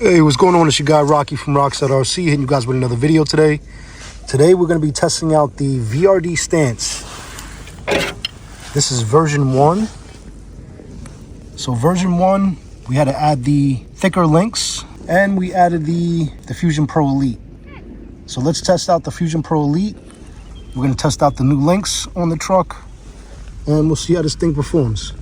Hey, what's going on? It's your guy Rocky from Rockside RC, hitting you guys with another video today. Today we're going to be testing out the VRD stance. This is version 1. So version 1, we had to add the thicker links, and we added the Fusion Pro Elite. So let's test out the Fusion Pro Elite. We're going to test out the new links on the truck, and we'll see how this thing performs.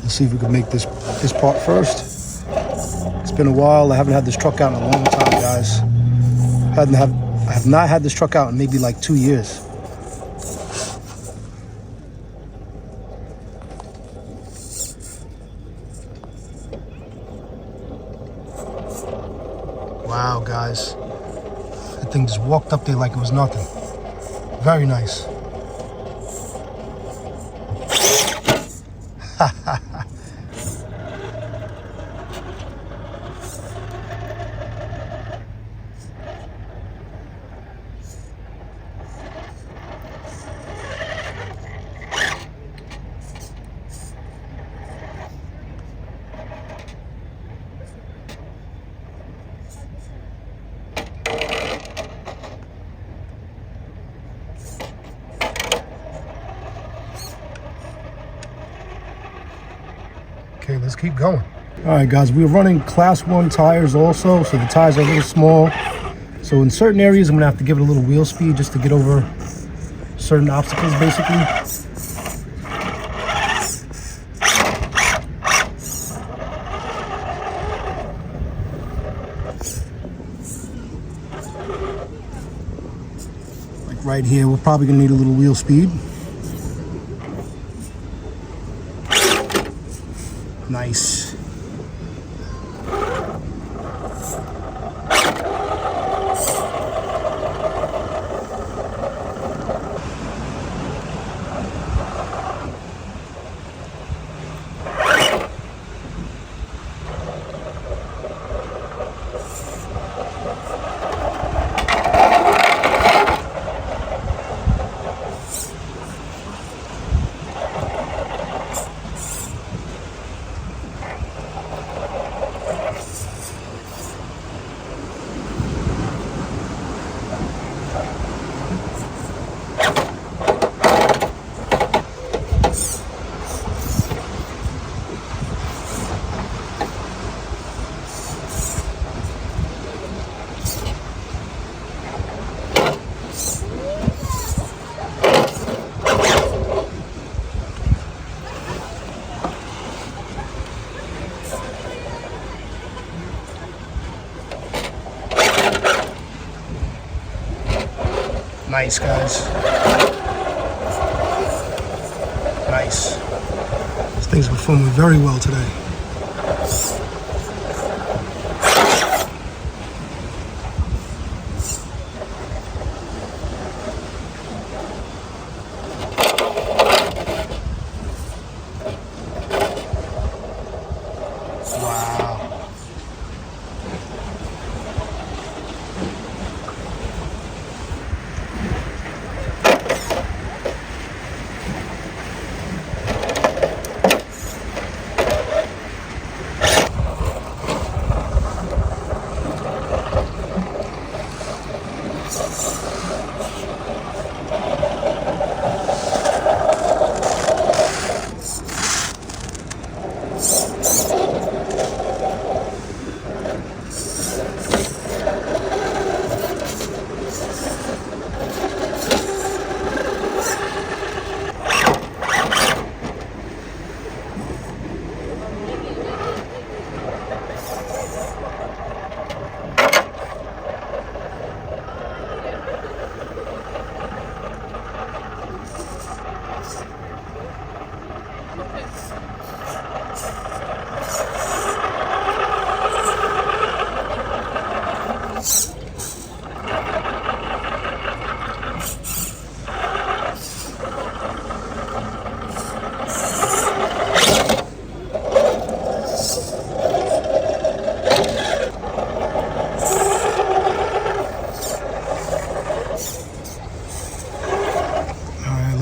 Let's see if we can make this part first. It's been a while. I haven't had this truck out in a long time, guys. I have not had this truck out in maybe like 2 years. Wow, guys. That thing just walked up there like it was nothing. Very nice. Okay, let's keep going. All right, guys, we're running class 1 tires also, so the tires are a little small. So in certain areas, I'm gonna have to give it a little wheel speed just to get over certain obstacles, basically. Like right here, we're probably gonna need a little wheel speed. Nice. Nice, guys. Nice. This thing's performing very well today. Wow.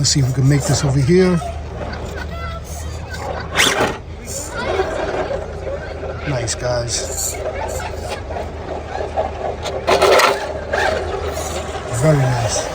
Let's see if we can make this over here. Nice, guys. Very nice.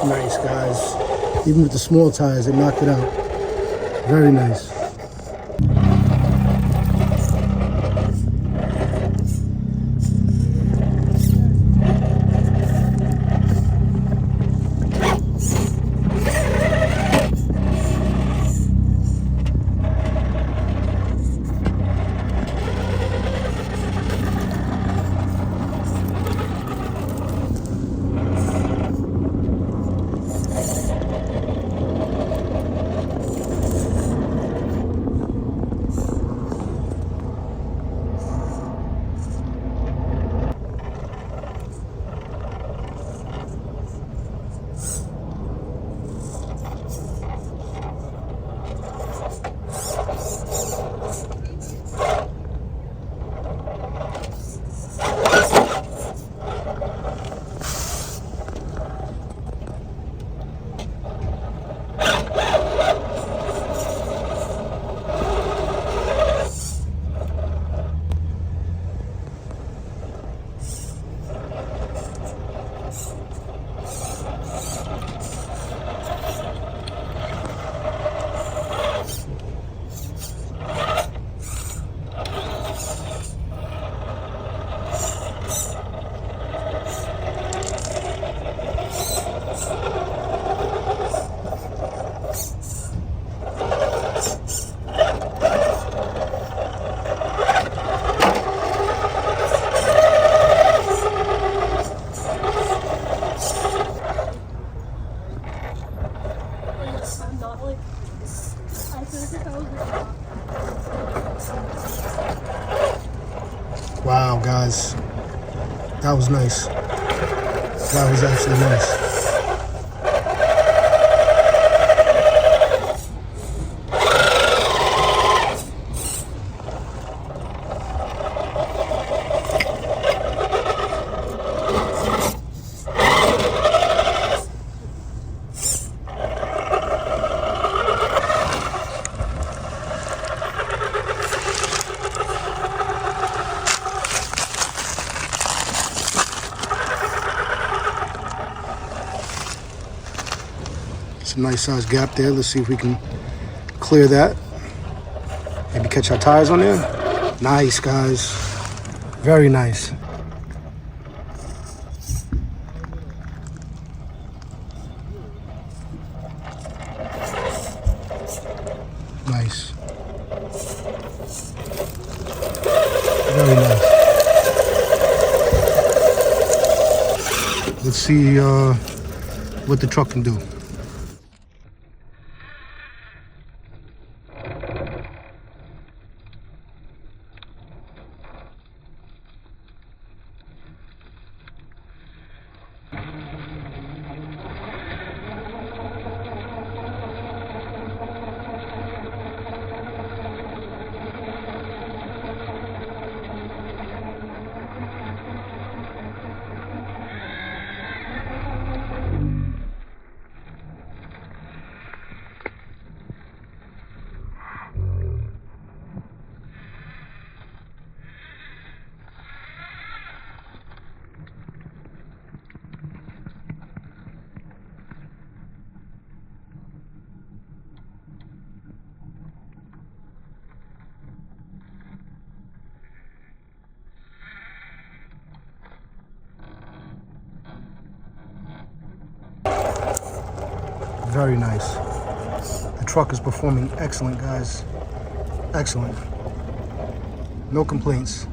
Nice, guys. Even with the small tires, they knocked it out. Very nice. Wow, guys, that was nice. That was actually nice. It's a nice sized gap there. Let's see if we can clear that. Maybe catch our tires on there. Nice, guys. Very nice. Nice. Very nice. Let's see what the truck can do. Very nice. The truck is performing excellent, guys. Excellent. No complaints.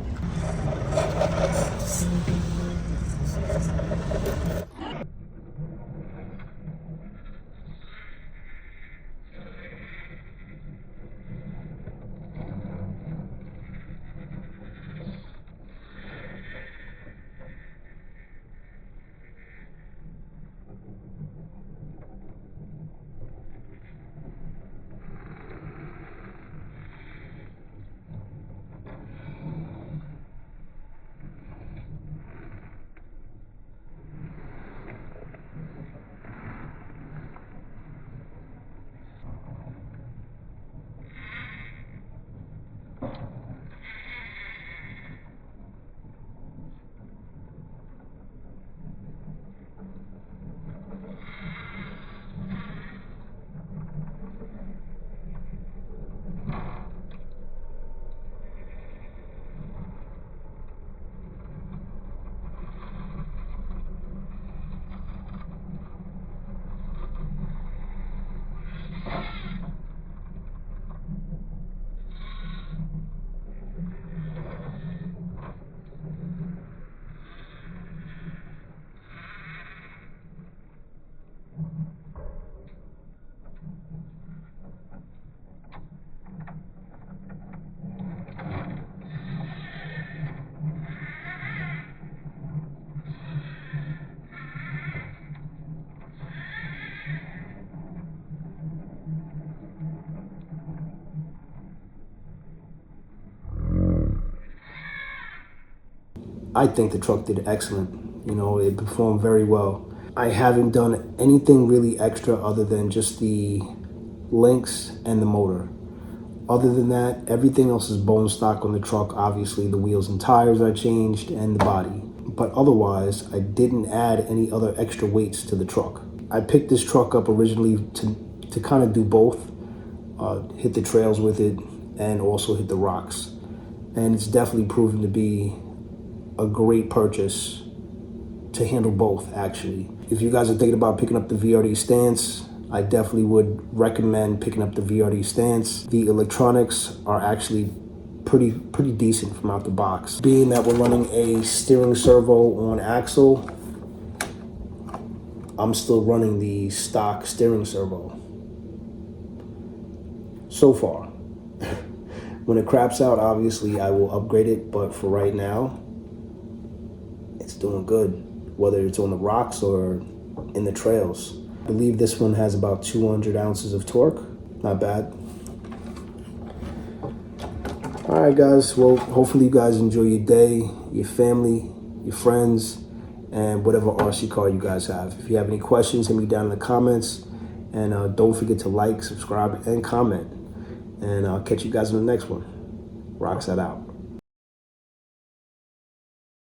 I think the truck did excellent. You know, it performed very well. I haven't done anything really extra other than just the links and the motor. Other than that, everything else is bone stock on the truck. Obviously, the wheels and tires I changed and the body. But otherwise, I didn't add any other extra weights to the truck. I picked this truck up originally to kind of do both, hit the trails with it and also hit the rocks. And it's definitely proven to be a great purchase to handle both, actually. If you guys are thinking about picking up the VRD stance, I definitely would recommend picking up the VRD stance. The electronics are actually pretty decent from out the box. Being that we're running a steering servo on axle, I'm still running the stock steering servo so far. When it craps out, obviously I will upgrade it, but for right now, it's doing good, whether it's on the rocks or in the trails. I believe this one has about 200 ounces of torque. Not bad. All right, guys. Well, hopefully you guys enjoy your day, your family, your friends, and whatever RC car you guys have. If you have any questions, hit me down in the comments. And don't forget to like, subscribe, and comment. And I'll catch you guys in the next one. Rocks that out.